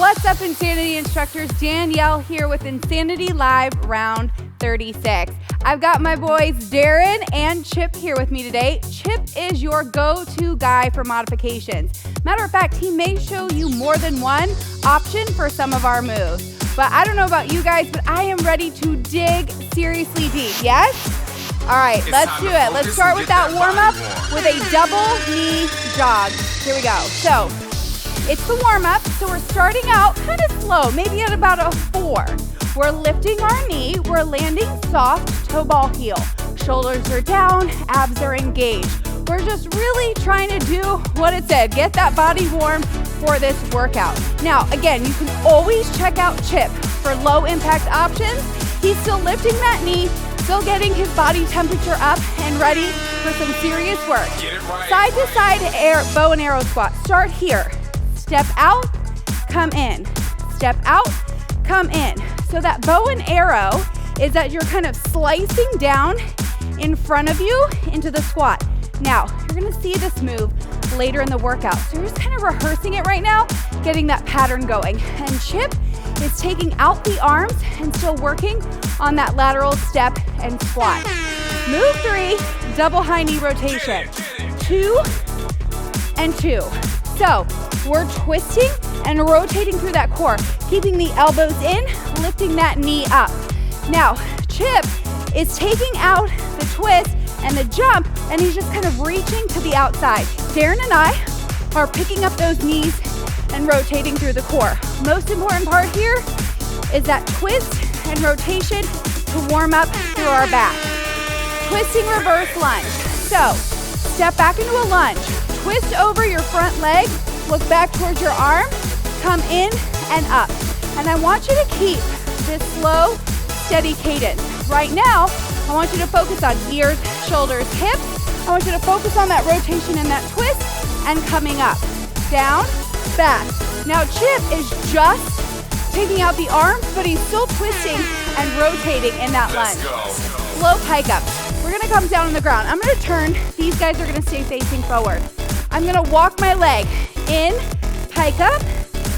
What's up, Insanity instructors? Danielle here with Insanity Live round 36. I've got my boys Darren and Chip here with me today. Chip is your go-to guy for modifications. Matter of fact, he may show you more than one option for some of our moves. But I don't know about you guys, but I am ready to dig seriously deep, yes? All right, let's do it. Let's start with that warm-up with a double knee jog. Here we go. So it's the warm-up, so we're starting out kind of slow, maybe at about a 4. We're lifting our knee, we're landing soft toe ball heel. Shoulders are down, abs are engaged. We're just really trying to do what it said, get that body warm for this workout. Now, again, you can always check out Chip for low impact options. He's still lifting that knee, still getting his body temperature up and ready for some serious work. Side to side bow and arrow squat. Start here. Step out, come in. Step out, come in. So that bow and arrow is that you're kind of slicing down in front of you into the squat. Now, you're gonna see this move later in the workout. So you're just kind of rehearsing it right now, getting that pattern going. And Chip is taking out the arms and still working on that lateral step and squat. Move 3, double high knee rotation. 2 and 2. So we're twisting and rotating through that core, keeping the elbows in, lifting that knee up. Now, Chip is taking out the twist and the jump, and he's just kind of reaching to the outside. Darren and I are picking up those knees and rotating through the core. Most important part here is that twist and rotation to warm up through our back. Twisting reverse lunge. So, step back into a lunge. Twist over your front leg, look back towards your arm, come in and up. And I want you to keep this slow, steady cadence. Right now, I want you to focus on ears, shoulders, hips. I want you to focus on that rotation and that twist and coming up. Down, back. Now Chip is just taking out the arms, but he's still twisting and rotating in that lunge. Slow pike up. We're gonna come down on the ground. I'm gonna turn. These guys are gonna stay facing forward. I'm gonna walk my leg in, pike up,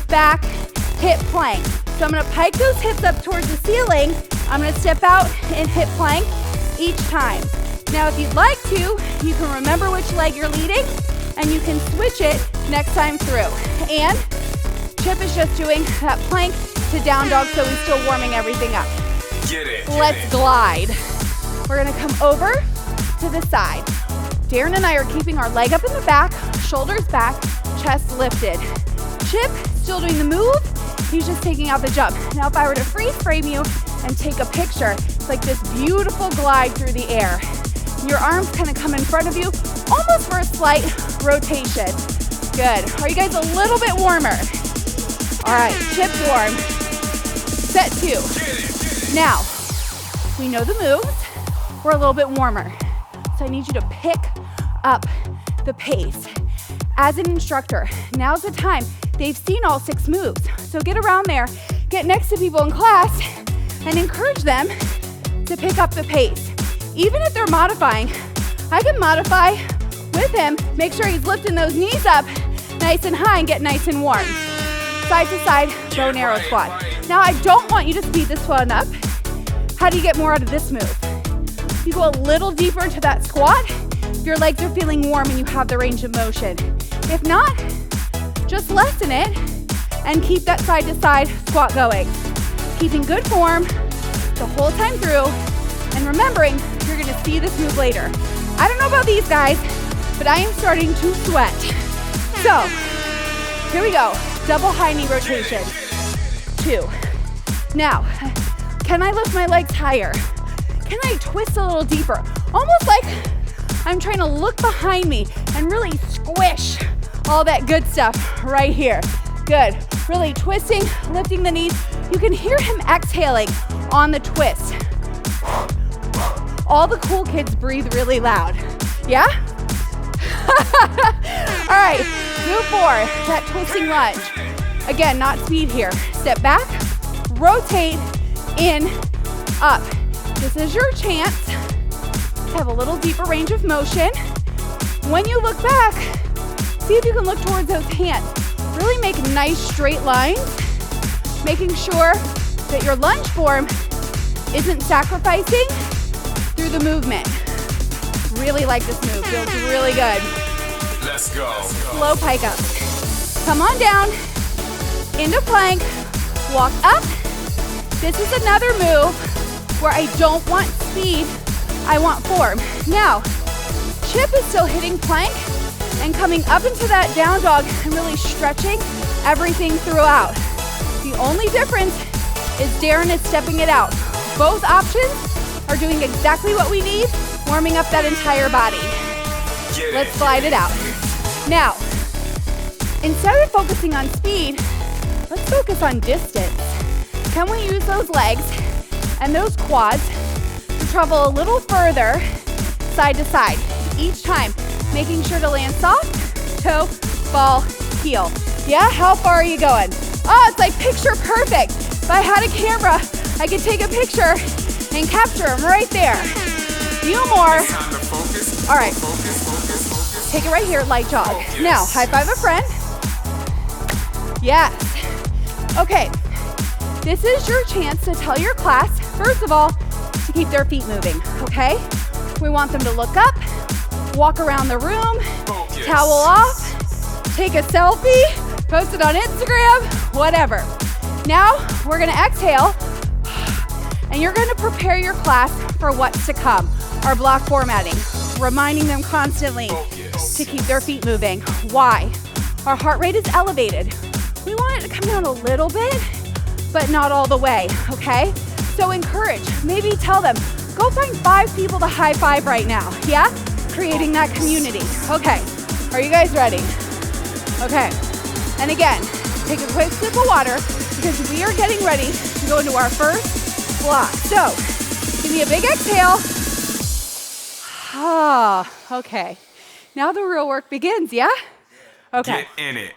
back, hip plank. So I'm gonna pike those hips up towards the ceiling. I'm gonna step out and hip plank each time. Now, if you'd like to, you can remember which leg you're leading and you can switch it next time through. And Chip is just doing that plank to down dog, so he's still warming everything up. Let's glide. We're gonna come over to the side. Darren and I are keeping our leg up in the back, shoulders back, chest lifted. Chip still doing the move, he's just taking out the jump. Now if I were to freeze frame you and take a picture, it's like this beautiful glide through the air. Your arms kind of come in front of you, almost for a slight rotation. Good. Are you guys a little bit warmer? All right, Chip's warm. Set 2. Now, we know the moves, we're a little bit warmer. So I need you to pick up the pace. As an instructor, now's the time. They've seen all 6 moves. So get around there, get next to people in class, and encourage them to pick up the pace. Even if they're modifying, I can modify with him, make sure he's lifting those knees up nice and high and get nice and warm. Side to side, bow and arrow squat. Now I don't want you to speed this one up. How do you get more out of this move? You go a little deeper into that squat, if your legs are feeling warm and you have the range of motion. If not, just lessen it and keep that side to side squat going. Keeping good form the whole time through and remembering you're gonna see this move later. I don't know about these guys, but I am starting to sweat. So, here we go. Double high knee rotation. 2. Now, can I lift my legs higher? Can I twist a little deeper? Almost like I'm trying to look behind me and really squish all that good stuff right here. Good. Really twisting, lifting the knees. You can hear him exhaling on the twist. All the cool kids breathe really loud. Yeah? All right, move 4, that twisting lunge. Again, not speed here. Step back, rotate, in, up. This is your chance to have a little deeper range of motion. When you look back, see if you can look towards those hands. Really make nice straight lines making sure that your lunge form isn't sacrificing through the movement. Really like this move, feels really good. Let's go. Slow pike up. Come on down, into plank, walk up. This is another move where I don't want speed, I want form. Now, Chip is still hitting plank and coming up into that down dog and really stretching everything throughout. The only difference is Darren is stepping it out. Both options are doing exactly what we need, warming up that entire body. Let's slide it out. Now, instead of focusing on speed, let's focus on distance. Can we use those legs and those quads to travel a little further side to side each time, making sure to land soft, toe, ball, heel. Yeah, how far are you going? Oh, it's like picture perfect. If I had a camera, I could take a picture and capture them right there. Few more. All right, take it right here, light jog. Now, high five a friend. Yes. Okay, this is your chance to tell your class, first of all, to keep their feet moving, okay? We want them to look up, walk around the room, towel off, take a selfie, post it on Instagram, whatever. Now, we're gonna exhale, and you're gonna prepare your class for what's to come. Our block formatting, reminding them constantly to keep their feet moving. Why? Our heart rate is elevated. We want it to come down a little bit, but not all the way, okay? So encourage, maybe tell them, go find 5 people to high five right now, yeah? Creating that community. Okay, are you guys ready? Okay, and again, take a quick sip of water because we are getting ready to go into our first block. So, give me a big exhale. Ah, okay. Now the real work begins, yeah? Okay. Get in it.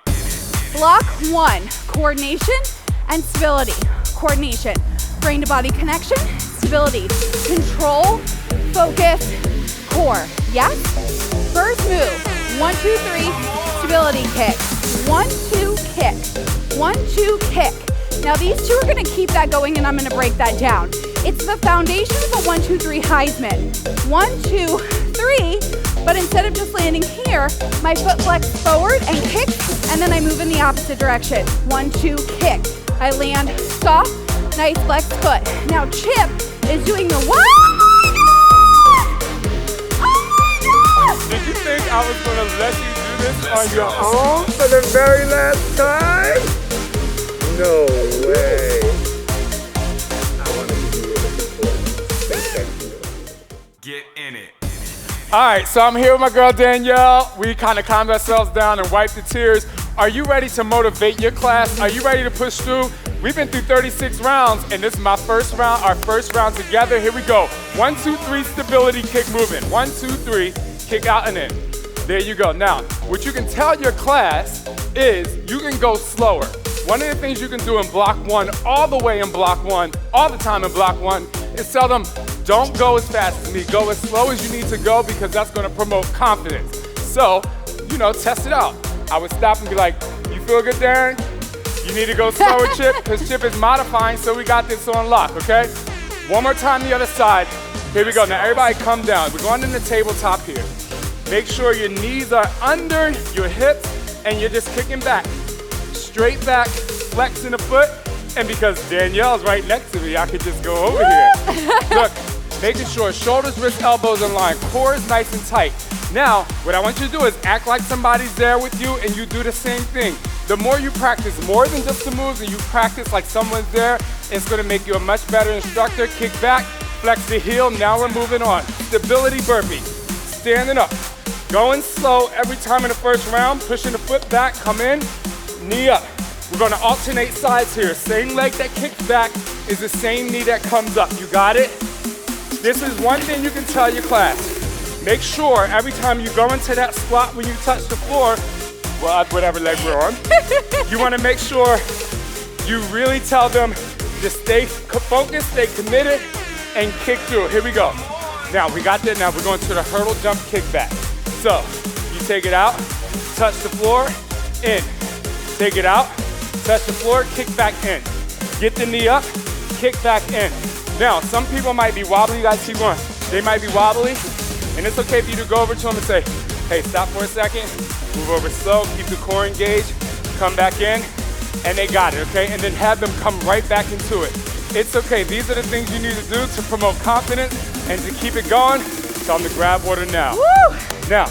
Block 1, coordination and stability. Coordination, brain to body connection, stability, control, focus, core. Yes? First move, 1, 2, 3, stability kick. 1, 2, kick. 1, 2, kick. Now these two are gonna keep that going and I'm gonna break that down. It's the foundation of a 1, 2, 3 Heisman. 1, 2, 3, but instead of just landing here, my foot flexes forward and kicks, and then I move in the opposite direction. 1, 2, kick. I land soft, nice flexed foot. Now Chip is doing the what? Did you think I was gonna let you do this on your own for the very last time? No way. I want to give you a support. Get in it. All right, so I'm here with my girl Danielle. We kind of calmed ourselves down and wiped the tears. Are you ready to motivate your class? Are you ready to push through? We've been through 36 rounds, and this is my first round, our first round together. Here we go. 1, 2, 3, stability, kick movement. 1, 2, 3, kick out and in. There you go. Now, what you can tell your class is you can go slower. One of the things you can do in block 1, all the way in block 1, all the time in block 1, is tell them, don't go as fast as me. Go as slow as you need to go because that's going to promote confidence. So, test it out. I would stop and be like, you feel good, Darren? You need to go slower, Chip, because Chip is modifying, so we got this on lock, okay? One more time the other side. Here we go. Now, everybody come down. We're going in the tabletop here. Make sure your knees are under your hips, and you're just kicking back. Straight back, flexing the foot, and because Danielle's right next to me, I could just go over here. Look, making sure shoulders, wrists, elbows in line. Core is nice and tight. Now, what I want you to do is act like somebody's there with you and you do the same thing. The more you practice more than just the moves and you practice like someone's there, it's gonna make you a much better instructor. Kick back, flex the heel, now we're moving on. Stability burpee, standing up. Going slow every time in the first round, pushing the foot back, come in, knee up. We're gonna alternate sides here. Same leg that kicks back is the same knee that comes up. You got it? This is one thing you can tell your class. Make sure every time you go into that squat when you touch the floor, well, whatever leg we're on, you want to make sure you really tell them to stay focused, stay committed, and kick through. Here we go. Now, we got that. Now, we're going to the hurdle jump kick back. So, you take it out, touch the floor, in. Take it out, touch the floor, kick back in. Get the knee up, kick back in. Now, some people might be wobbly. You guys keep going. They might be wobbly, and it's okay for you to go over to them and say, hey, stop for a second, move over slow, keep the core engaged, come back in, and they got it, okay? And then have them come right back into it. It's okay. These are the things you need to do to promote confidence and to keep it going. Tell them to grab water now. Woo! Now,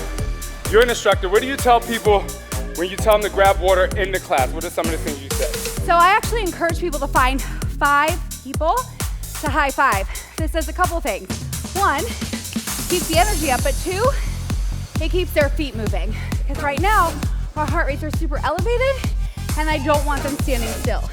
you're an instructor. What do you tell people when you tell them to grab water in the class? What are some of the things you say? So I actually encourage people to find 5 people to high five. This does a couple things. 1, keeps the energy up, but 2, it keeps their feet moving. Because right now, our heart rates are super elevated, and I don't want them standing still.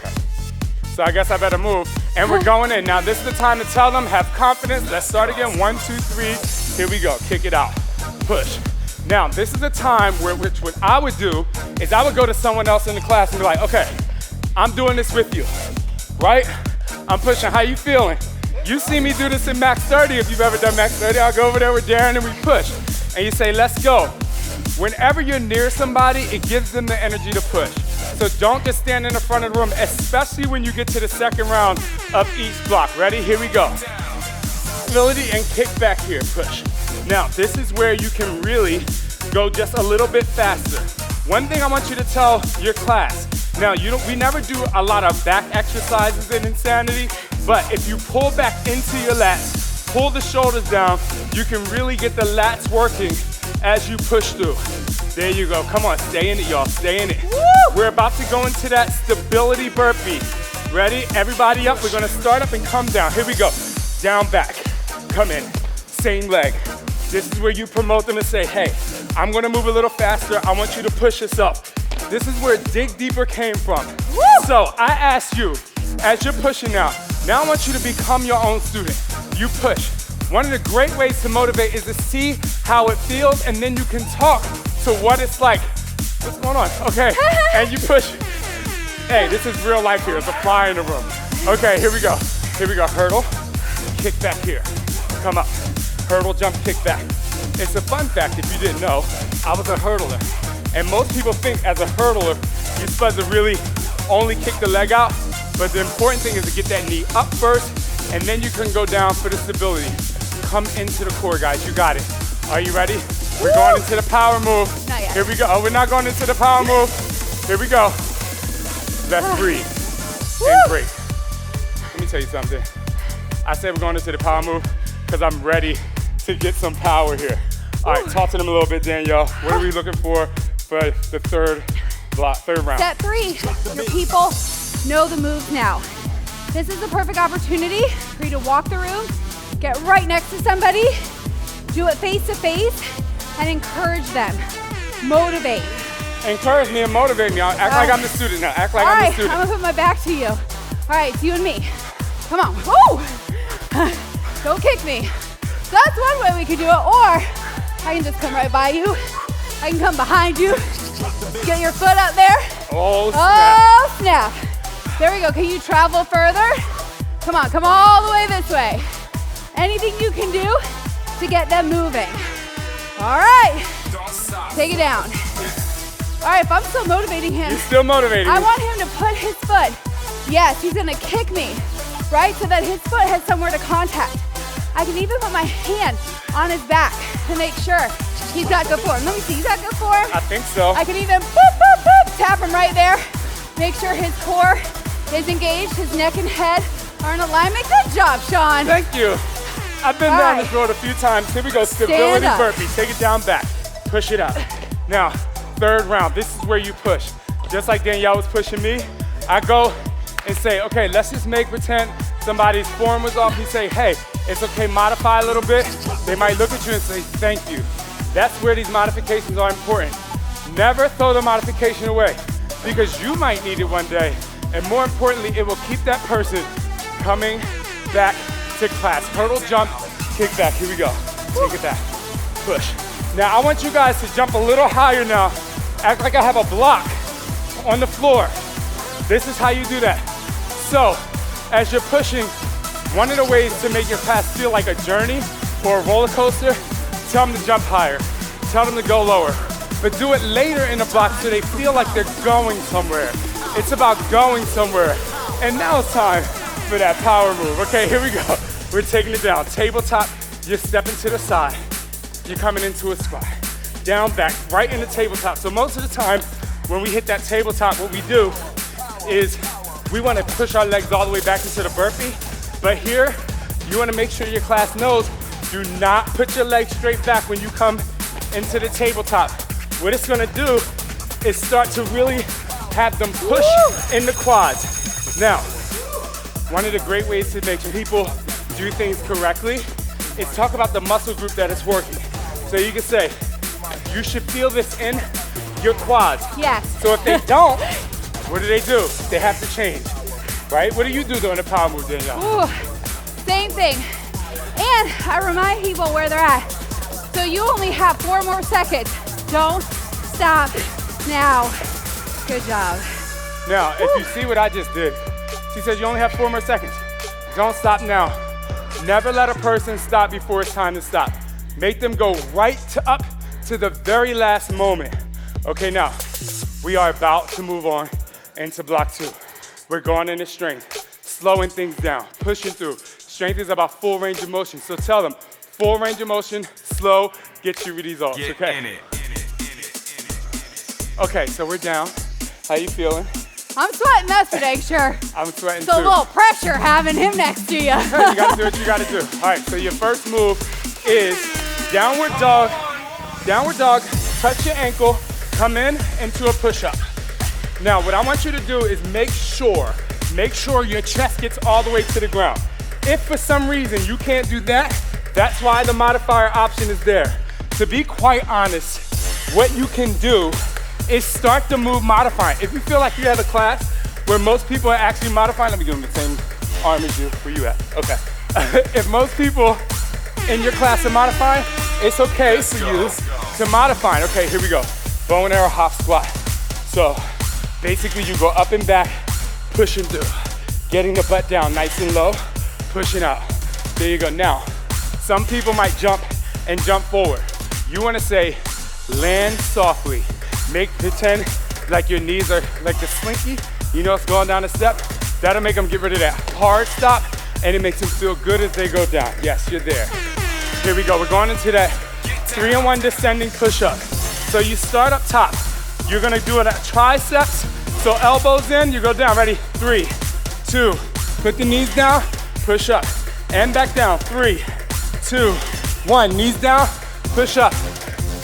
So I guess I better move. And we're going in. Now this is the time to tell them, have confidence. Let's start again. 1, 2, 3. Here we go. Kick it out. Push. Now this is the time where what I would do is I would go to someone else in the class and be like, okay, I'm doing this with you, right? I'm pushing. How you feeling? You see me do this in Max 30. If you've ever done Max 30, I'll go over there with Darren and we push. And you say, let's go. Whenever you're near somebody, it gives them the energy to push. So don't just stand in the front of the room, especially when you get to the second round of each block. Ready? Here we go. Stability and kick back here, push. Now, this is where you can really go just a little bit faster. One thing I want you to tell your class, now we never do a lot of back exercises in Insanity, but if you pull back into your lats, pull the shoulders down, you can really get the lats working as you push through. There you go. Come on, stay in it, y'all. Stay in it. Woo! We're about to go into that stability burpee. Ready? Everybody up. We're gonna start up and come down. Here we go. Down, back. Come in. Same leg. This is where you promote them and say, hey, I'm gonna move a little faster. I want you to push us up. This is where Dig Deeper came from. Woo! So I ask you, as you're pushing now I want you to become your own student. You push. One of the great ways to motivate is to see how it feels, and then you can talk to what it's like. What's going on? Okay, and you push. Hey, this is real life here. There's a fly in the room. Okay, here we go. Here we go. Hurdle, kick back here. Come up. Hurdle, jump, kick back. It's a fun fact if you didn't know, I was a hurdler. And most people think as a hurdler, you're supposed to really only kick the leg out, but the important thing is to get that knee up first, and then you can go down for the stability. Come into the core, guys. You got it. Are you ready? We're going into the power move. Not yet. Here we go. Oh, we're not going into the power move. Here we go. Let's breathe and break. Let me tell you something. I said we're going into the power move because I'm ready to get some power here. All right, talk to them a little bit, Danielle. What are we looking for the third round? Set 3. Your people know the moves now. This is the perfect opportunity for you to walk the room, get right next to somebody, do it face to face, and encourage them. Motivate. Encourage me and motivate me. Act like I'm the student now. Act like All I'm right, the student. I'm gonna put my back to you. All right, it's you and me. Come on. Woo! Don't kick me. So that's one way we could do it, or I can just come right by you. I can come behind you. Get your foot up there. Oh, snap. Oh, snap. There we go. Can you travel further? Come on, come all the way this way. Anything you can do to get them moving. All right. Take it down. All right, if I'm still motivating him, You're still motivating I me. want him to put his foot, yes, he's gonna kick me, right? So that his foot has somewhere to contact. I can even put my hand on his back to make sure he's got good form. Let me see, he's got good form? I think so. I can even boop, boop, boop, tap him right there. Make sure his core is engaged, his neck and head are in alignment. Good job, Shaun. Thank you. I've been All down right. this road a few times. Here we go, stability up. burpee. Take it down back, push it out. Now, third round, this is where you push. Just like Danielle was pushing me, I go and say, okay, let's just pretend somebody's form was off. You say, hey, it's okay, modify a little bit. They might look at you and say, thank you. That's where these modifications are important. Never throw the modification away because you might need it one day. And more importantly, it will keep that person coming back to class. Hurdle, jump, kick back. Here we go. Take it back. Push. Now, I want you guys to jump a little higher now. Act like I have a block on the floor. This is how you do that. So, as you're pushing, one of the ways to make your class feel like a journey or a roller coaster, tell them to jump higher. Tell them to go lower. But do it later in the block so they feel like they're going somewhere. It's about going somewhere. And now it's time for that power move. Okay, here we go. We're taking it down. Tabletop, you're stepping to the side. You're coming into a squat. Down, back, right in the tabletop. So most of the time, when we hit that tabletop, what we do is we want to push our legs all the way back into the burpee. But here, you want to make sure your class knows, do not put your legs straight back when you come into the tabletop. What it's going to do is start to really have them push in the quads. Now, one of the great ways to make people do things correctly is talk about the muscle group that is working. So you can say, you should feel this in your quads. Yes. So if they don't, what do? They have to change, right? What do you do during the power move, Danielle? Ooh, same thing. And I remind people where they're at. So you only have 4 more seconds. Don't stop now. Good job. Now, if you see what I just did, she says you only have 4 more seconds. Don't stop now. Never let a person stop before it's time to stop. Make them go right up to the very last moment. Okay, now, we are about to move on into block 2. We're going into strength, slowing things down, pushing through. Strength is about full range of motion. So tell them, full range of motion, slow, get you results, okay? In it. Okay, so we're down. How you feeling? I'm sweating this today, sure. I'm sweating It's a too. little pressure having him next to you. You gotta do what you gotta do. All right, so your first move is downward dog, touch your ankle, come in into a push-up. Now, what I want you to do is make sure your chest gets all the way to the ground. If for some reason you can't do that, that's why the modifier option is there. To be quite honest, what you can do is start the move modifying. If you feel like you have a class where most people are actually modifying, let me give them the same arm as you, where you at, okay. If most people in your class are modifying, it's okay for you to modify. Okay, here we go. Bow and arrow hop squat. So basically you go up and back, pushing through, getting the butt down nice and low, pushing out. There you go. Now, some people might jump and jump forward. You wanna say, land softly. Pretend like your knees are like the slinky, you know, it's going down a step. That'll make them get rid of that hard stop, and it makes them feel good as they go down. Yes, you're there. Here we go, we're going into that 3-in-1 descending push-up. So you start up top. You're gonna do it at triceps, so elbows in, you go down, ready? 3, 2, put the knees down, push up, and back down, 3, 2, 1, knees down, push up.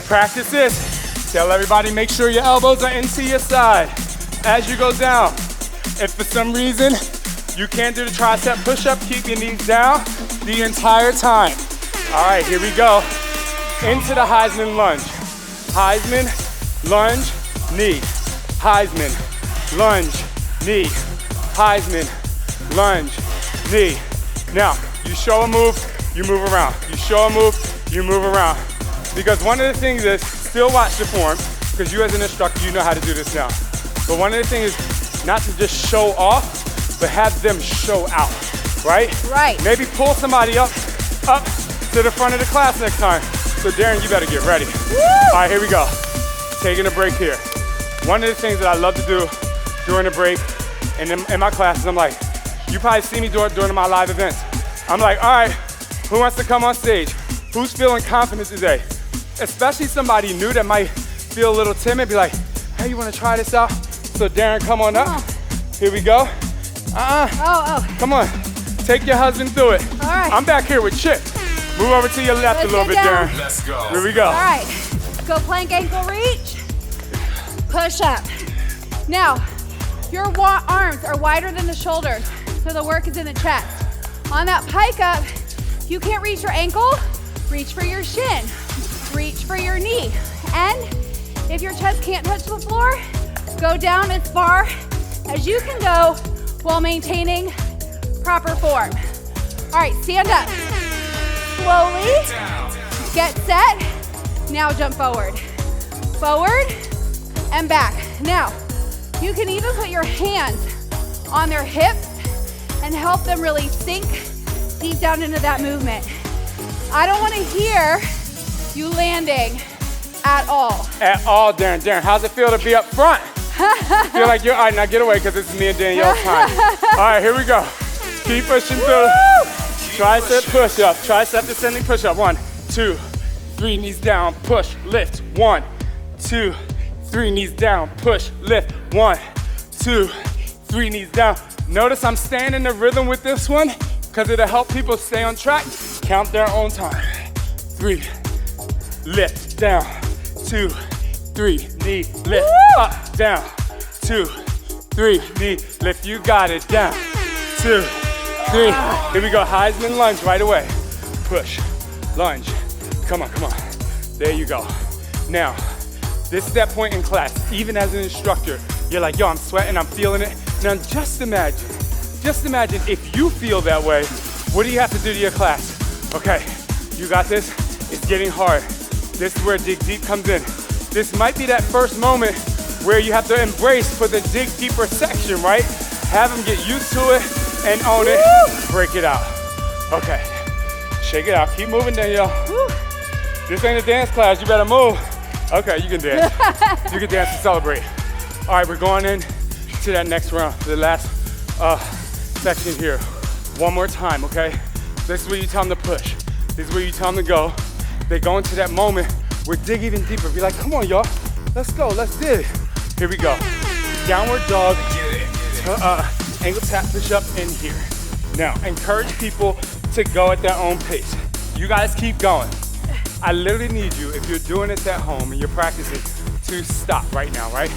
Practice this. Tell everybody, make sure your elbows are into your side as you go down. If for some reason you can't do the tricep push-up, keep your knees down the entire time. All right, here we go. Into the Heisman lunge. Heisman, lunge, knee. Heisman, lunge, knee. Heisman, lunge, knee. Now, you show a move, you move around. You show a move, you move around. Because one of the things is, still watch the form, because you as an instructor, you know how to do this now. But one of the things is not to just show off, but have them show out, right? Right. Maybe pull somebody up to the front of the class next time. So Darren, you better get ready. Woo! All right, here we go. Taking a break here. One of the things that I love to do during a break and in my classes, I'm like, you probably see me during my live events. I'm like, all right, who wants to come on stage? Who's feeling confident today? Especially somebody new that might feel a little timid, be like, hey, you wanna try this out? So Darren, come on up. Here we go. Come on, take your husband through it. All right. I'm back here with Chip. Move over to your left a little bit, down. Darren. Let's go. Here we go. All right, go plank ankle reach, push up. Now, your arms are wider than the shoulders, so the work is in the chest. On that pike up, you can't reach your ankle, reach for your shin, reach for your knee. And if your chest can't touch the floor, go down as far as you can go while maintaining proper form. All right, stand up. Slowly, get set. Now jump forward. Forward and back. Now, you can even put your hands on their hips and help them really sink deep down into that movement. I don't want to hear you landing at all. At all, Darren. Darren, how's it feel to be up front? Feel like you're, all right, now get away because this is me and Danielle's time. All right, here we go. Keep pushing through. Tricep push-up, tricep descending push-up. 1, 2, 3, knees down, push, lift. 1, 2, 3, knees down, push, lift. 1, 2, 3, knees down. Notice I'm staying in the rhythm with this one because it'll help people stay on track. Count their own time. 3, lift, down. 2, 3, knee, lift, up, down. 2, 3, knee, lift, you got it, down. 2, 3, here we go, Heisman lunge right away. Push, lunge, come on, come on. There you go. Now, this is that point in class, even as an instructor, you're like, yo, I'm sweating, I'm feeling it. Now just imagine if you feel that way, what do you have to do to your class? Okay, you got this, it's getting hard. This is where dig deep comes in. This might be that first moment where you have to embrace for the dig deeper section, right? Have them get used to it and own it, break it out. Okay, shake it out, keep moving, Danielle. This ain't a dance class, you better move. Okay, you can dance. You can dance to celebrate. All right, we're going in to that next round, the last section here. One more time, okay? This is where you tell them to push. This is where you tell them to go. They go into that moment where dig even deeper. Be like, come on, y'all. Let's go, let's dig. Here we go. Downward dog, ankle tap push up in here. Now, encourage people to go at their own pace. You guys keep going. I literally need you, if you're doing this at home and you're practicing, to stop right now, right?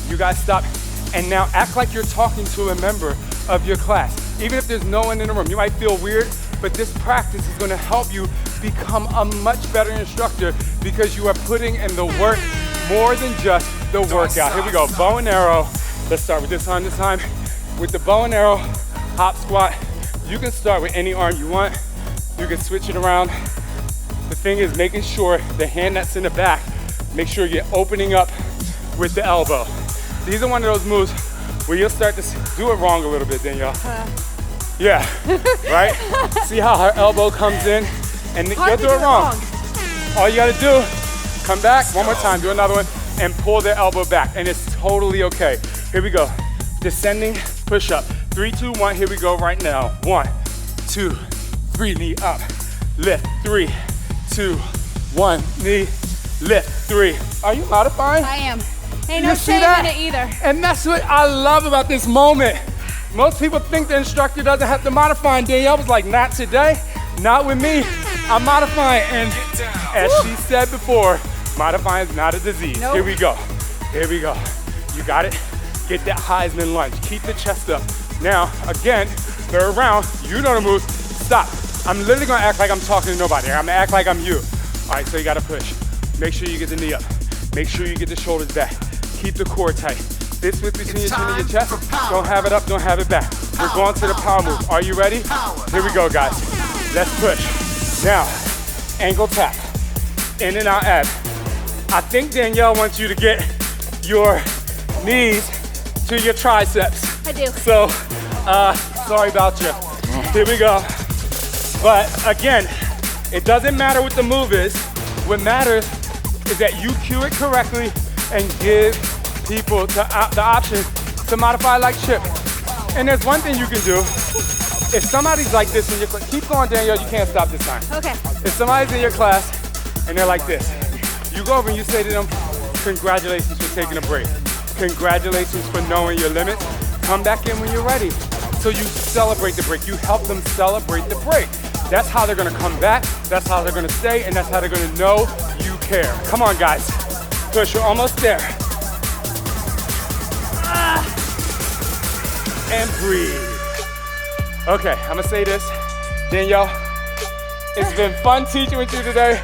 You guys stop, and now act like you're talking to a member of your class. Even if there's no one in the room, you might feel weird, but this practice is gonna help you become a much better instructor because you are putting in the work more than just the workout. Here we go, bow and arrow. Let's start with this arm this time. With the bow and arrow, hop squat. You can start with any arm you want. You can switch it around. The thing is making sure the hand that's in the back, make sure you're opening up with the elbow. These are one of those moves where you'll start to do it wrong a little bit, Danielle. Yeah, right? See how her elbow comes in? And you'll do it wrong. All you gotta do, come back, one more time, do another one, and pull the elbow back, and it's totally okay. Here we go, descending push-up. 3, 2, 1, here we go right now. 1, 2, 3, knee up, lift, 3, 2, 1, knee, lift, 3. Are you modifying? I am. Ain't no shame in it either. And that's what I love about this moment. Most people think the instructor doesn't have to modify, and Danielle was like, not today, not with me. I'm modifying, and as she said before, modifying is not a disease. Nope. Here we go, here we go. You got it? Get that Heisman lunge, keep the chest up. Now, again, third round, you know the moves, stop. I'm literally gonna act like I'm talking to nobody. I'm gonna act like I'm you. All right, so you gotta push. Make sure you get the knee up. Make sure you get the shoulders back. Keep the core tight. This width between your chin and your chest, don't have it up, don't have it back. We're going to the power move. Are you ready? Here we go, guys. Let's push. Now, ankle tap, in and out ab. I think Danielle wants you to get your knees to your triceps. I do. So, sorry about you. Here we go. But again, it doesn't matter what the move is. What matters is that you cue it correctly and give people the option to modify like Chip. And there's one thing you can do. If somebody's like this in your class, keep going, Danielle, you can't stop this time. Okay. If somebody's in your class and they're like this, you go over and you say to them, congratulations for taking a break. Congratulations for knowing your limits. Come back in when you're ready. So you celebrate the break. You help them celebrate the break. That's how they're gonna come back, that's how they're gonna stay, and that's how they're gonna know you care. Come on, guys. Push, you're almost there. And breathe. Okay, I'm gonna say this. Danielle, it's been fun teaching with you today,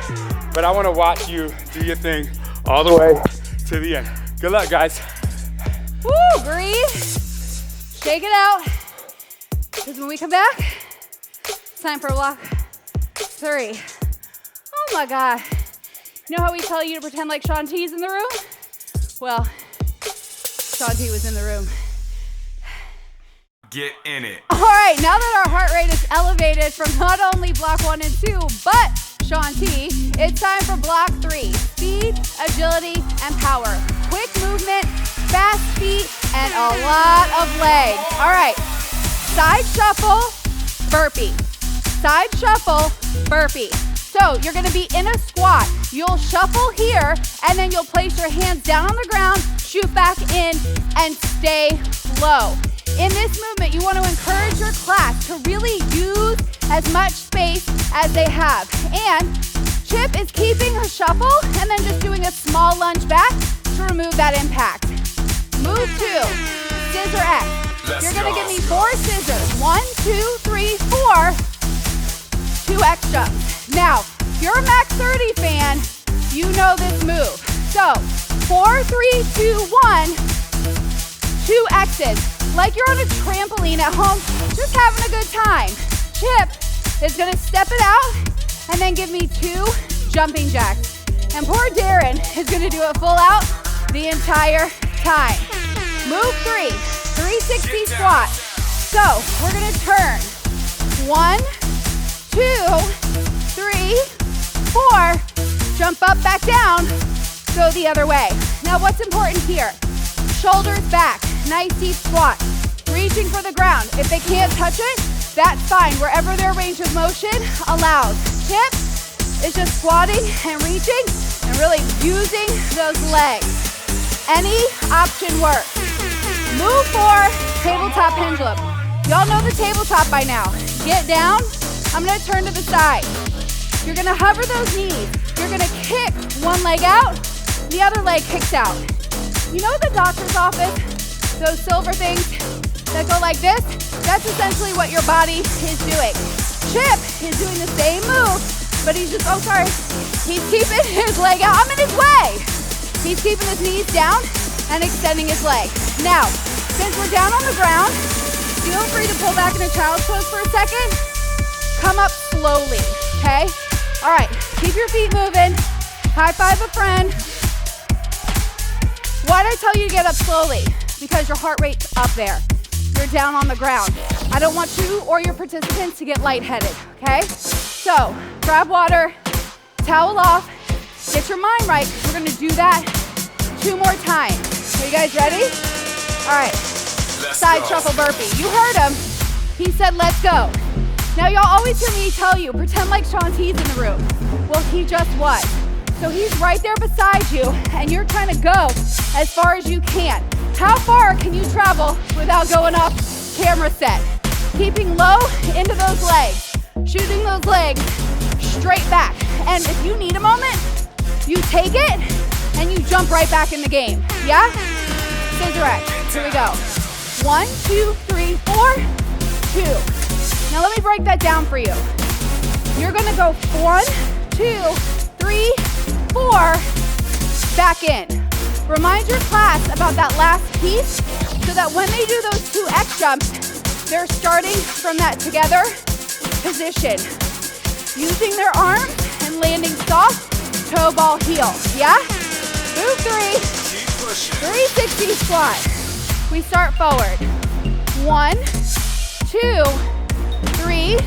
but I wanna watch you do your thing all the way to the end. Good luck, guys. Woo, breathe. Shake it out. Because when we come back, it's time for block 3. Oh my God. You know how we tell you to pretend like Shaun T's in the room? Well, Shaun T was in the room. Get in it. All right, now that our heart rate is elevated from not only block 1 and 2, but Shaun T, it's time for block 3. Speed, agility, and power. Quick movement, fast feet, and a lot of legs. All right, side shuffle, burpee. Side shuffle, burpee. So you're gonna be in a squat. You'll shuffle here, and then you'll place your hands down on the ground, shoot back in, and stay low. In this movement, you want to encourage your class to really use as much space as they have. And Chip is keeping her shuffle and then just doing a small lunge back to remove that impact. Move 2, scissor X. You're gonna give me 4 scissors. 1, 2, 3, 4. 2 X jumps. Now, if you're a Max 30 fan, you know this move. So, 4, 3, 2, 1, 2 X's. Like you're on a trampoline at home, just having a good time. Chip is gonna step it out and then give me 2 jumping jacks. And poor Darren is gonna do it full out the entire time. Move 3, 360 squat. So we're gonna turn. 1, 2, 3, 4. Jump up, back down, go the other way. Now what's important here? Shoulders back, nice deep squat. Reaching for the ground. If they can't touch it, that's fine. Wherever their range of motion allows. Chip is just squatting and reaching and really using those legs. Any option works. Move 4, tabletop pendulum. Y'all know the tabletop by now. Get down. I'm gonna turn to the side. You're gonna hover those knees. You're gonna kick one leg out, the other leg kicks out. You know the doctor's office? Those silver things that go like this? That's essentially what your body is doing. Chip is doing the same move, but he's just, he's keeping his leg out. I'm in his way. He's keeping his knees down and extending his leg. Now, since we're down on the ground, feel free to pull back in a child's pose for a second. Come up slowly, okay? All right, keep your feet moving. High five a friend. Why did I tell you to get up slowly? Because your heart rate's up there. You're down on the ground. I don't want you or your participants to get lightheaded, okay? So, grab water, towel off, get your mind right. We're gonna do that 2 more times. Are you guys ready? All right, side shuffle burpee. You heard him. He said, let's go. Now, y'all always hear me tell you, pretend like Shaun's in the room. Well, he just was. So he's right there beside you, and you're trying to go as far as you can. How far can you travel without going off camera set? Keeping low into those legs, shooting those legs straight back. And if you need a moment, you take it and you jump right back in the game. Yeah? Scissor X. Here we go. 1, 2, 3, 4, 2. Now let me break that down for you. You're gonna go 1, 2, 3, 4, back in. Remind your class about that last piece so that when they do those 2 X jumps, they're starting from that together position. Using their arms and landing soft, toe ball heel. Yeah? Move 3, 360 squat. We start forward. 1, 2, 3,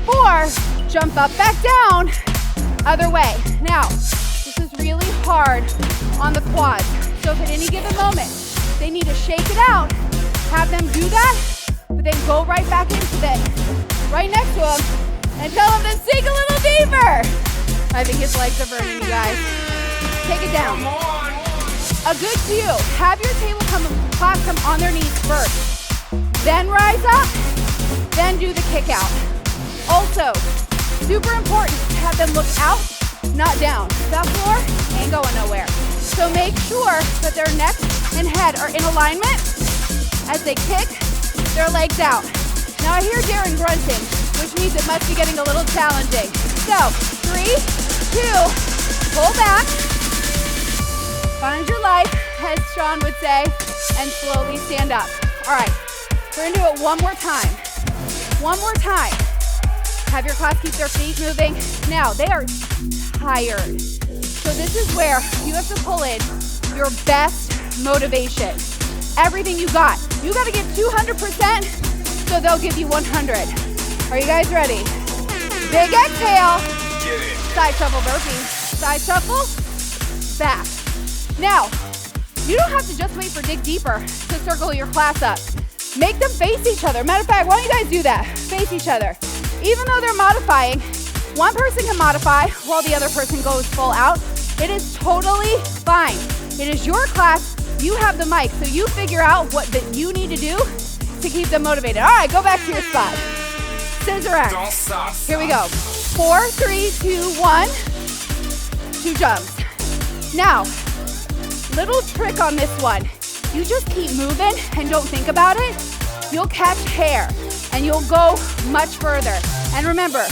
4. Jump up, back down. Other way. Now, this is really hard on the quads. So if at any given moment they need to shake it out, have them do that, but then go right back into it, right next to him, and tell him to sink a little deeper. I think his legs are burning, you guys. Take it down. A good cue, have your class come on their knees first, then rise up, then do the kick out. Also, super important to have them look out, not down. That floor ain't going nowhere. So make sure that their neck and head are in alignment as they kick their legs out. Now I hear Darren grunting, which means it must be getting a little challenging. So 3, 2, pull back, find your life, as Shaun would say, and slowly stand up. All right, we're gonna do it one more time. One more time. Have your class keep their feet moving. Now, they are tired. So this is where you have to pull in your best motivation. Everything you got. You gotta give 200%, so they'll give you 100. Are you guys ready? Big exhale. Side shuffle burpee. Side shuffle, back. Now, You don't have to just wait for Dig Deeper to circle your class up. Make them face each other. Matter of fact, why don't you guys do that? Face each other. Even though they're modifying, one person can modify while the other person goes full out. It is totally fine. It is your class. You have the mic, so you figure out what that you need to do to keep them motivated. All right, go back to your spot. Scissor act. Don't stop. Here we go. 4, 3, 2, 1. 2 jumps. Now, little trick on this one. You just keep moving and don't think about it. You'll catch hair and you'll go much further. And remember,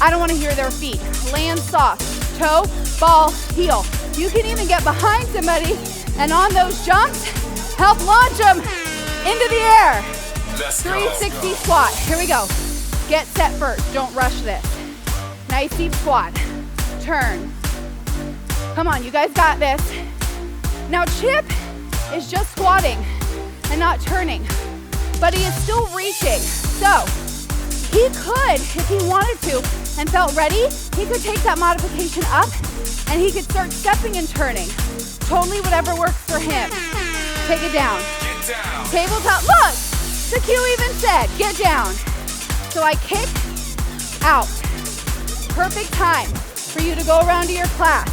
I don't want to hear their feet. Land soft. Toe, ball, heel. You can even get behind somebody and on those jumps, help launch them into the air. 360 squat. Here we go. Get set first. Don't rush this. Nice deep squat. Turn. Come on, you guys got this. Now Chip is just squatting and not turning, but he is still reaching. So he could, if he wanted to and felt ready, he could take that modification up and he could start stepping and turning. Totally whatever works for him. Take it down. Get down. Tabletop. Look, the cue even said, get down. So I kick out. Perfect time for you to go around to your class.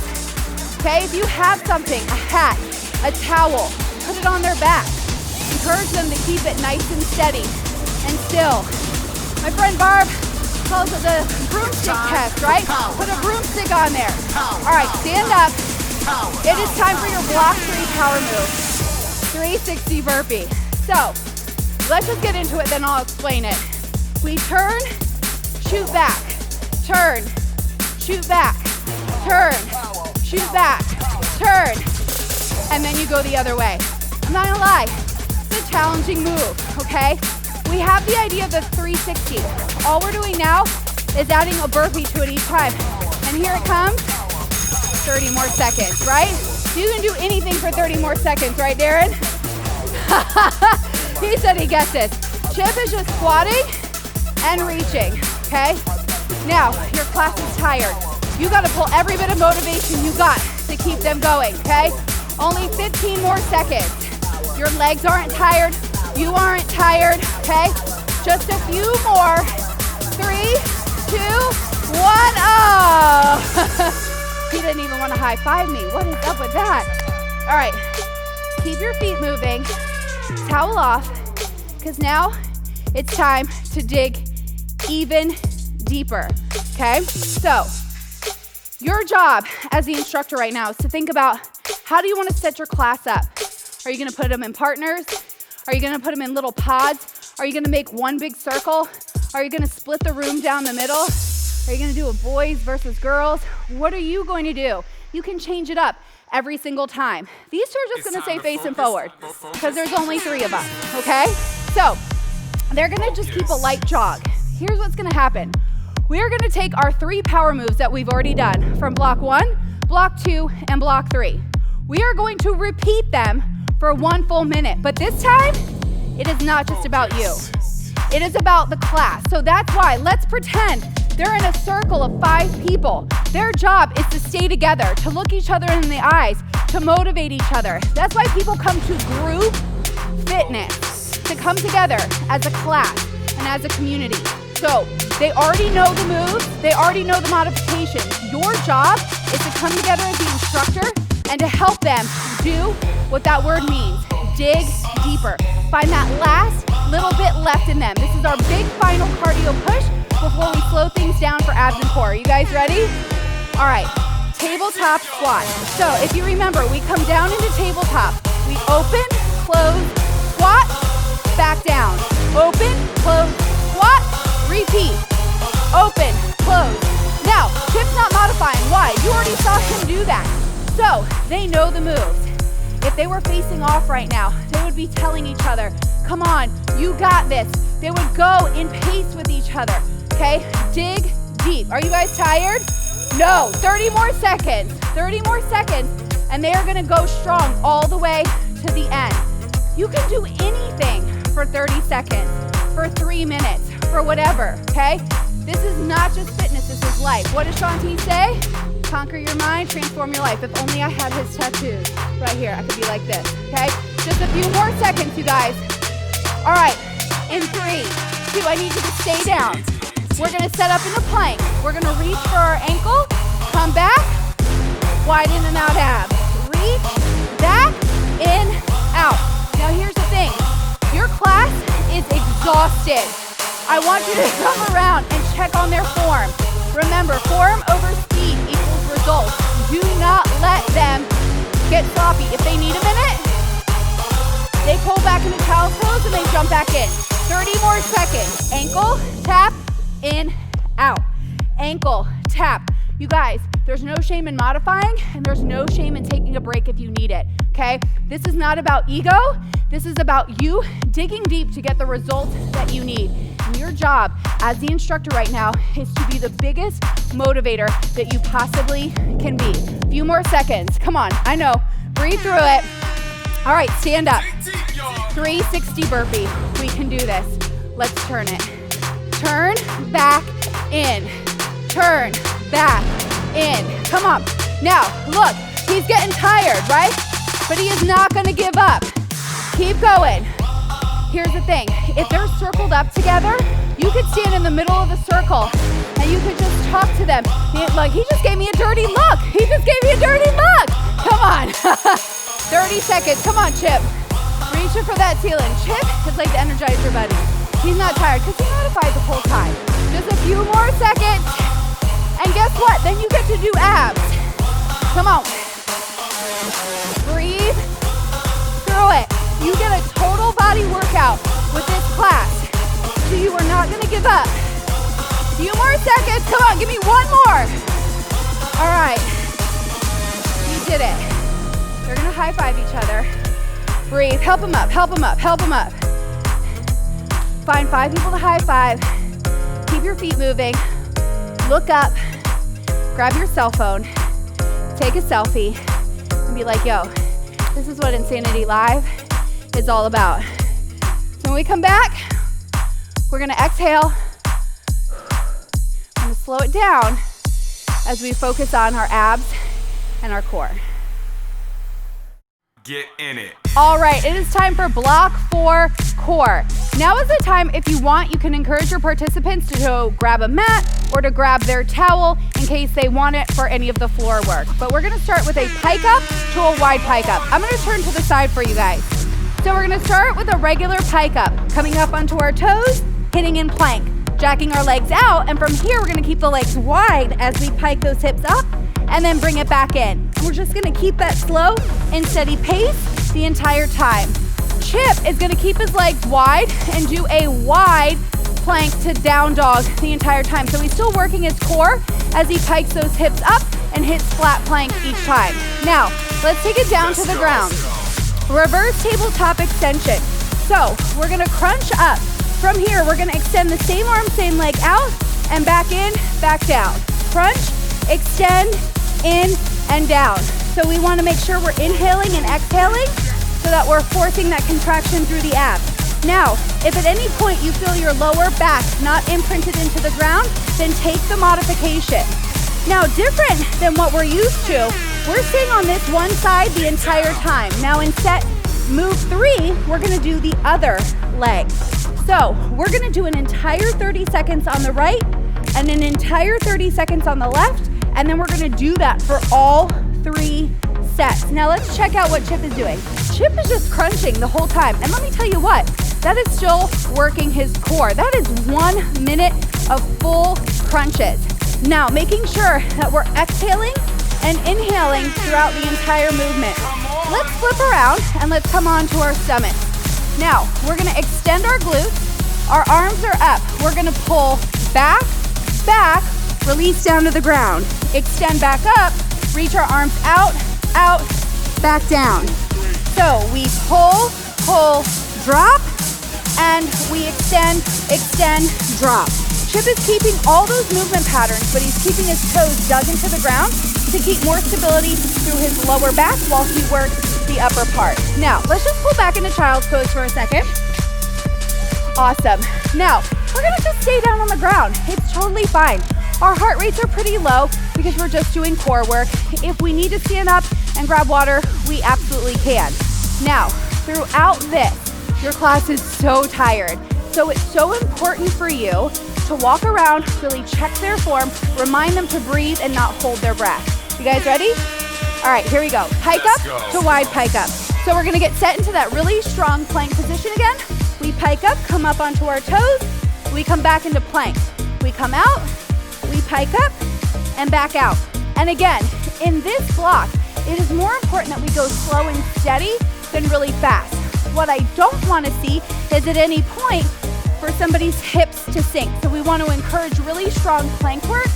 Okay, if you have something, a hat, a towel, put it on their back. Encourage them to keep it nice and steady and still. My friend Barb calls it the broomstick test, right? Put a broomstick on there. All right, stand up. It is time for your block 3 power move. 360 burpee. So, let's just get into it, then I'll explain it. We turn, shoot back, turn, shoot back, turn, shoot back, turn, and then you go the other way. I'm not gonna lie, it's a challenging move, okay? We have the idea of the 360. All we're doing now is adding a burpee to it each time. And here it comes, 30 more seconds, right? You can do anything for 30 more seconds, right, Darren? He said he gets it. Chip is just squatting and reaching, okay? Now, your class is tired. You gotta pull every bit of motivation you got to keep them going, okay? Only 15 more seconds. Your legs aren't tired, you aren't tired, okay? Just a few more. 3, 2, 1, oh! He didn't even wanna high five me. What is up with that? All right, keep your feet moving. Towel off, because now it's time to dig even deeper, okay? So, your job as the instructor right now is to think about how do you want to set your class up? Are you going to put them in partners? Are you going to put them in little pods? Are you going to make one big circle? Are you going to split the room down the middle? Are you going to do a boys versus girls? What are you going to do? You can change it up every single time. These two are just going to stay facing forward because there's only 3 of us, okay? So they're going to just keep a light jog. Here's what's going to happen. We're going to take our 3 power moves that we've already done from block 1, block 2, and block 3. We are going to repeat them for 1 full minute, but this time, it is not just about you. It is about the class. So that's why, let's pretend they're in a circle of 5 people. Their job is to stay together, to look each other in the eyes, to motivate each other. That's why people come to group fitness, to come together as a class and as a community. So they already know the moves, they already know the modifications. Your job is to come together as the instructor and to help them do what that word means, dig deeper. Find that last little bit left in them. This is our big final cardio push before we slow things down for abs and core. You guys ready? All right, tabletop squat. So if you remember, we come down into tabletop. We open, close, squat, back down. Open, close, squat, repeat. Open, close. Now, Chip's not modifying. Why? You already saw him do that. So they know the moves. If they were facing off right now, they would be telling each other, come on, you got this. They would go in pace with each other, okay? Dig deep. Are you guys tired? No, 30 more seconds, 30 more seconds, and they are gonna go strong all the way to the end. You can do anything for 30 seconds, for 3 minutes, for whatever, okay? This is not just fitness, this is life. What does Shaun T say? conquer your mind, transform your life. If only I had his tattoos right here. I could be like this, okay? Just a few more seconds, you guys. All right, in 3, 2, I need you to stay down. We're gonna set up in a plank. We're gonna reach for our ankle, come back, widen and out abs. Reach, back, in, out. Now here's the thing. Your class is exhausted. I want you to come around and check on their form. Remember, form over speed equals results. Do not let them get sloppy. If they need a minute, they pull back into child's pose and they jump back in. 30 more seconds. Ankle, tap, in, out. Ankle, tap. You guys, there's no shame in modifying and there's no shame in taking a break if you need it, okay? This is not about ego. This is about you digging deep to get the results that you need. And your job as the instructor right now is to be the biggest motivator that you possibly can be. A few more seconds. Come on, I know. Breathe through it. All right, stand up. 360 burpee. We can do this. Let's turn it. Turn back in. Turn back in. Come on. Now, look, he's getting tired, right? But he is not gonna give up. Keep going. Here's the thing. If they're circled up together, you could stand in the middle of the circle and you could just talk to them. Like, he just gave me a dirty look. He just gave me a dirty look. Come on. 30 seconds. Come on, Chip. Reaching for that ceiling. Chip is like the Energizer Bunny. He's not tired because he modified the whole time. Just a few more seconds. And guess what? Then you get to do abs. Come on. Breathe through it. You get a total body workout with this class. So you are not gonna give up. Few more seconds. Come on, give me one more. All right. You did it. They're gonna high five each other. Breathe. Help them up, help them up, help them up. Find 5 people to high five. Keep your feet moving. Look up. Grab your cell phone. Take a selfie. And be like, yo, this is what Insanity Live is all about. So when we come back, we're gonna exhale. I'm gonna slow it down as we focus on our abs and our core. Get in it. All right, it is time for block 4 core. Now is the time, if you want, you can encourage your participants to go grab a mat or to grab their towel in case they want it for any of the floor work. But we're gonna start with a pike up to a wide pike up. I'm gonna turn to the side for you guys. So we're gonna start with a regular pike up, coming up onto our toes, hitting in plank, jacking our legs out, and from here we're gonna keep the legs wide as we pike those hips up and then bring it back in. And we're just gonna keep that slow and steady pace the entire time. Chip is gonna keep his legs wide and do a wide plank to down dog the entire time. So he's still working his core as he pikes those hips up and hits flat plank each time. Now, let's take it down to the ground. Reverse tabletop extension. So we're gonna crunch up. From here, we're gonna extend the same arm, same leg out, and back in, back down. Crunch, extend, in, and down. So we wanna make sure we're inhaling and exhaling so that we're forcing that contraction through the abs. Now, if at any point you feel your lower back not imprinted into the ground, then take the modification. Now, different than what we're used to, we're staying on this one side the entire time. Now in set move 3, we're gonna do the other leg. So we're gonna do an entire 30 seconds on the right and an entire 30 seconds on the left, and then we're gonna do that for all 3 sets. Now let's check out what Chip is doing. Chip is just crunching the whole time. And let me tell you what, that is still working his core. That is 1 minute of full crunches. Now, making sure that we're exhaling and inhaling throughout the entire movement. Let's flip around and let's come on to our stomach. Now, we're gonna extend our glutes. Our arms are up. We're gonna pull back, back, release down to the ground. Extend back up, reach our arms out, out, back down. So we pull, pull, drop, and we extend, extend, drop. Chip is keeping all those movement patterns, but he's keeping his toes dug into the ground to keep more stability through his lower back while he works the upper part. Now, let's just pull back into child's pose for a second. Awesome. Now, we're gonna just stay down on the ground. It's totally fine. Our heart rates are pretty low because we're just doing core work. If we need to stand up and grab water, we absolutely can. Now, throughout this, your class is so tired. So it's so important for you to walk around, really check their form, remind them to breathe and not hold their breath. You guys ready? All right, here we go. Pike up to wide pike up. So we're gonna get set into that really strong plank position again. We pike up, come up onto our toes. We come back into plank. We come out, we pike up, and back out. And again, in this block, it is more important that we go slow and steady than really fast. What I don't wanna see is at any point for somebody's hips to sink. So we want to encourage really strong plank work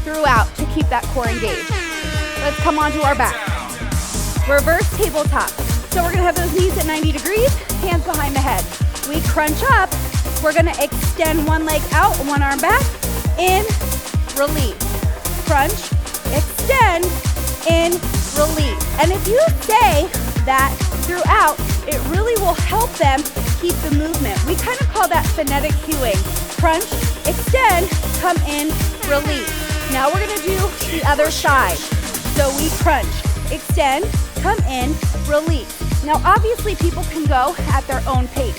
throughout to keep that core engaged. Let's come onto our back. Reverse tabletop. So we're gonna have those knees at 90 degrees, hands behind the head. We crunch up, we're gonna extend one leg out, one arm back, in, release. Crunch, extend, in, release. And if you say that throughout, it really will help them keep the movement. We kind of call that phonetic cueing. Crunch, extend, come in, release. Now we're gonna do the other side. So we crunch, extend, come in, release. Now obviously people can go at their own pace,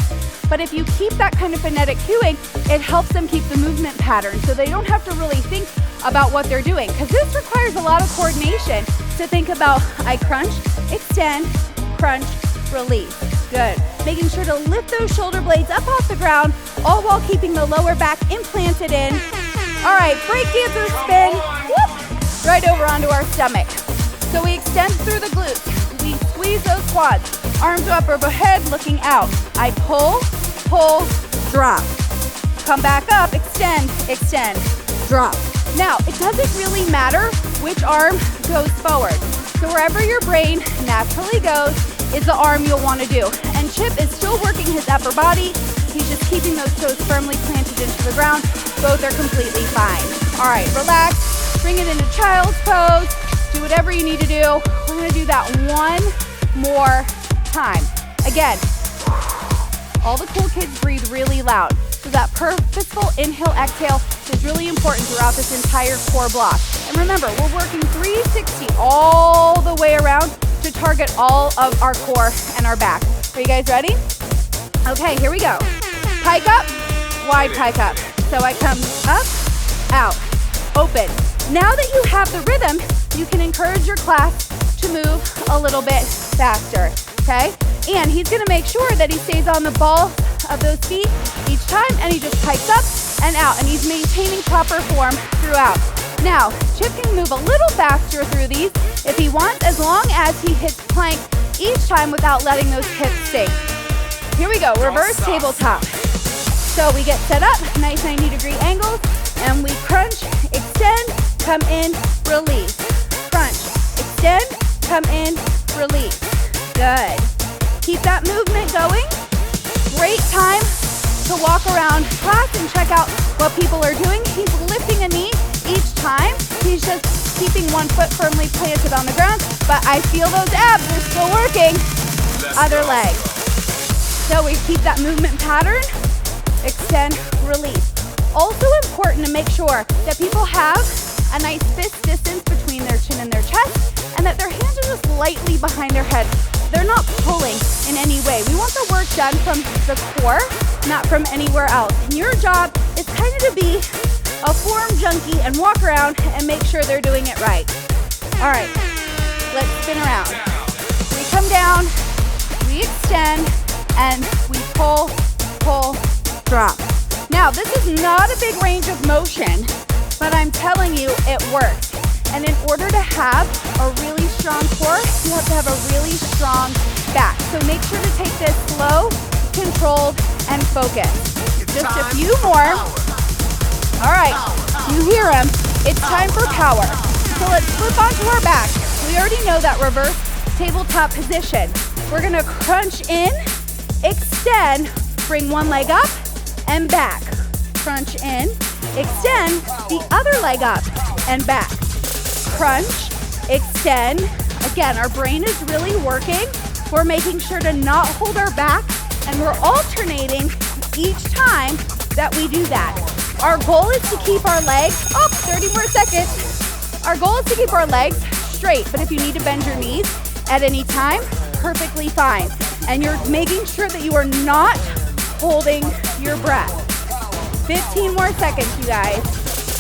but if you keep that kind of phonetic cueing, it helps them keep the movement pattern so they don't have to really think about what they're doing, because this requires a lot of coordination to think about I crunch, extend, crunch, release. Good. Making sure to lift those shoulder blades up off the ground, all while keeping the lower back implanted in. All right, break dancer spin. Whoop, right over onto our stomach. So we extend through the glutes. We squeeze those quads. Arms up overhead, looking out. I pull, pull, drop. Come back up, extend, extend, drop. Now, it doesn't really matter which arm goes forward. So wherever your brain naturally goes is the arm you'll want to do. And Chip is still working his upper body. He's just keeping those toes firmly planted into the ground. Both are completely fine. All right, relax. Bring it into child's pose. Do whatever you need to do. We're going to do that one more time. Again, all the cool kids breathe really loud. So that purposeful inhale, exhale is really important throughout this entire core block. And remember, we're working 360 all the way around to target all of our core and our back. Are you guys ready? Okay, here we go. Pike up, wide pike up. So I come up, out, open. Now that you have the rhythm, you can encourage your class to move a little bit faster, okay? And he's gonna make sure that he stays on the ball of those feet each time, and he just pikes up and out, and he's maintaining proper form throughout. Now, Chip can move a little faster through these if he wants, as long as he hits plank each time without letting those hips sink. Here we go, reverse tabletop. So we get set up, nice 90-degree angles, and we crunch, extend, come in, release. Crunch, extend, come in, release. Good. Keep that movement going. Great time to walk around class and check out what people are doing. He's lifting a knee each time. He's just keeping one foot firmly planted on the ground, but I feel those abs are still working. Other leg. So we keep that movement pattern, extend, release. Also important to make sure that people have a nice fist distance between their chin and their chest, and that their hands are just lightly behind their head. They're not pulling in any way. We want the work done from the core, not from anywhere else. And your job is kind of to be a form junkie and walk around and make sure they're doing it right. All right, let's spin around. We come down, we extend, and we pull, pull, drop. Now, this is not a big range of motion, but I'm telling you, it works. And in order to have a really strong core, you have to have a really strong back. So make sure to take this slow, controlled, and focused. Just a few more. All right, you hear him. It's time for power. So let's flip onto our back. We already know that reverse tabletop position. We're gonna crunch in, extend, bring one leg up and back. Crunch in, extend, the other leg up and back. Crunch, extend. Again, our brain is really working. We're making sure to not hold our back, and we're alternating each time that we do that. Our goal is to keep our legs, 30 more seconds. Our goal is to keep our legs straight, but if you need to bend your knees at any time, perfectly fine. And you're making sure that you are not holding your breath. 15 more seconds, you guys.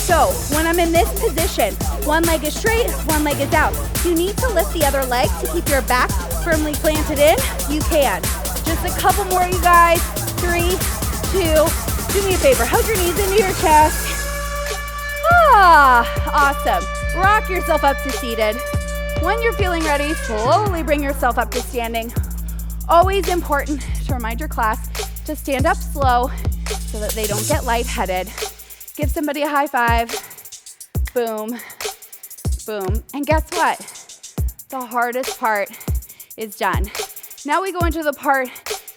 So when I'm in this position, one leg is straight, one leg is out. You need to lift the other leg to keep your back firmly planted in. You can. Just a couple more, you guys. 3, 2, do me a favor. Hug your knees into your chest. Awesome. Rock yourself up to seated. When you're feeling ready, slowly bring yourself up to standing. Always important to remind your class to stand up slow so that they don't get lightheaded. Give somebody a high five. Boom, boom. And guess what? The hardest part is done. Now we go into the part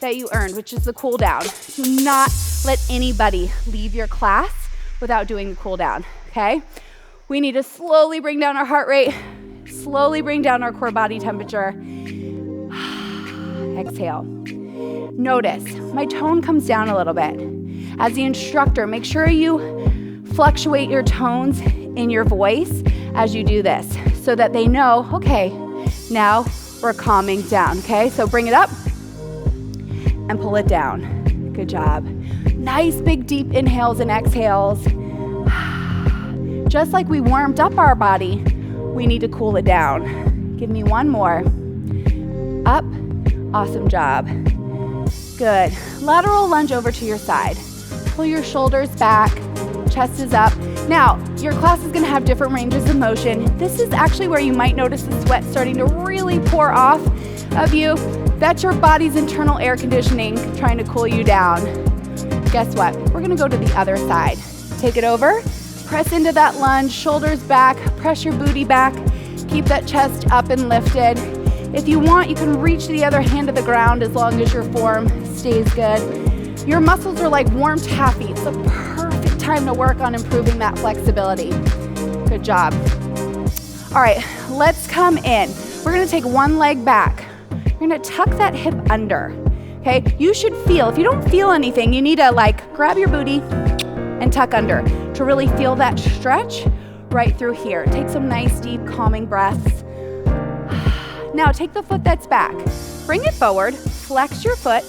that you earned, which is the cool down. Do not let anybody leave your class without doing the cool down, okay? We need to slowly bring down our heart rate, slowly bring down our core body temperature. Exhale. Notice my tone comes down a little bit. As the instructor, make sure you fluctuate your tones in your voice as you do this so that they know, okay, now we're calming down, okay? So bring it up and pull it down. Good job. Nice big deep inhales and exhales. Just like we warmed up our body, we need to cool it down. Give me one more. Up. Awesome job. Good. Lateral lunge over to your side. Pull your shoulders back. Chest is up. Now, your class is going to have different ranges of motion. This is actually where you might notice the sweat starting to really pour off of you. That's your body's internal air conditioning trying to cool you down. Guess what? We're going to go to the other side. Take it over. Press into that lunge, shoulders back, press your booty back, keep that chest up and lifted. If you want, you can reach the other hand to the ground as long as your form stays good. Your muscles are like warm taffy. It's the perfect time to work on improving that flexibility. Good job. All right, let's come in. We're gonna take one leg back. You're gonna tuck that hip under, okay? You should feel, if you don't feel anything, you need to grab your booty and tuck under to really feel that stretch right through here. Take some nice, deep, calming breaths. Now take the foot that's back. Bring it forward, flex your foot,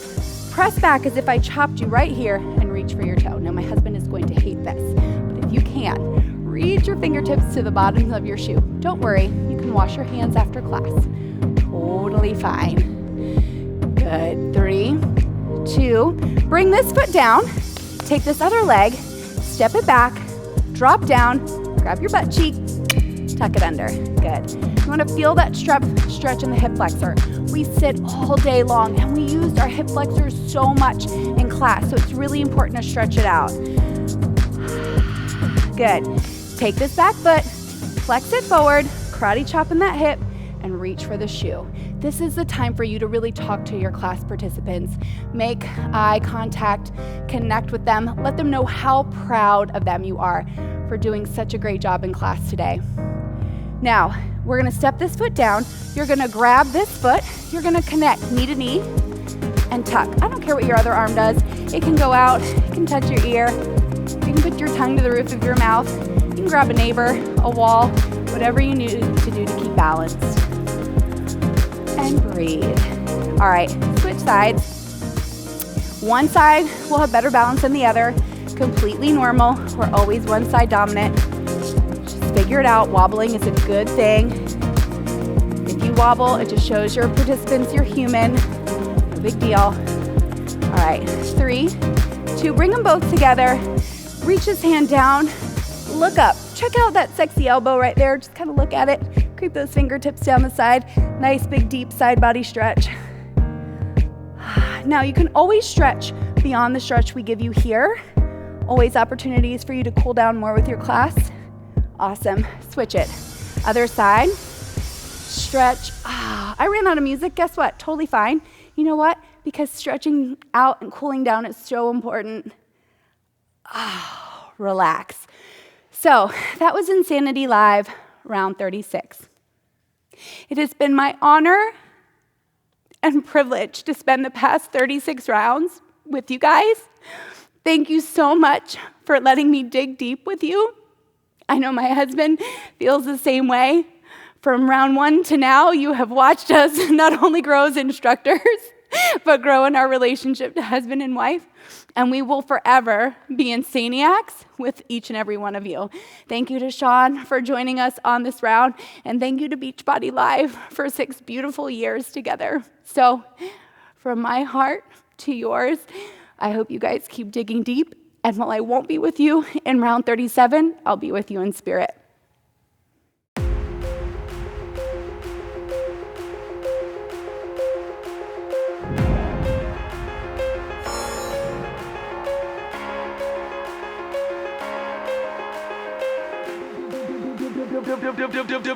press back as if I chopped you right here and reach for your toe. Now my husband is going to hate this, but if you can, reach your fingertips to the bottoms of your shoe. Don't worry, you can wash your hands after class. Totally fine. Good, 3, 2, bring this foot down, take this other leg, step it back, drop down, grab your butt cheek, tuck it under. Good. You want to feel that stretch in the hip flexor. We sit all day long and we used our hip flexors so much in class, so it's really important to stretch it out. Good. Take this back foot, flex it forward, karate chop in that hip, and reach for the shoe. This is the time for you to really talk to your class participants. Make eye contact, connect with them, let them know how proud of them you are for doing such a great job in class today. Now, we're gonna step this foot down. You're gonna grab this foot. You're gonna connect knee to knee and tuck. I don't care what your other arm does. It can go out, it can touch your ear. You can put your tongue to the roof of your mouth. You can grab a neighbor, a wall, whatever you need to do to keep balanced. And breathe. All right, switch sides. One side will have better balance than the other. Completely normal. We're always one side dominant. Figure it out. Wobbling is a good thing. If you wobble, it just shows your participants you're human. No big deal. All right, 3, 2, bring them both together. Reach this hand down, look up. Check out that sexy elbow right there. Just kind of look at it. Creep those fingertips down the side. Nice big deep side body stretch. Now you can always stretch beyond the stretch we give you here. Always opportunities for you to cool down more with your class. Awesome. Switch it. Other side. Stretch. I ran out of music. Guess what? Totally fine. You know what? Because stretching out and cooling down is so important. Relax. So that was Insanity Live, round 36. It has been my honor and privilege to spend the past 36 rounds with you guys. Thank you so much for letting me dig deep with you. I know my husband feels the same way. From round 1 to now, you have watched us not only grow as instructors, but grow in our relationship to husband and wife. And we will forever be Insaniacs with each and every one of you. Thank you to Shaun for joining us on this round. And thank you to Beachbody Live for 6 beautiful years together. So from my heart to yours, I hope you guys keep digging deep. And while I won't be with you in round 37, I'll be with you in spirit.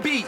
Beat.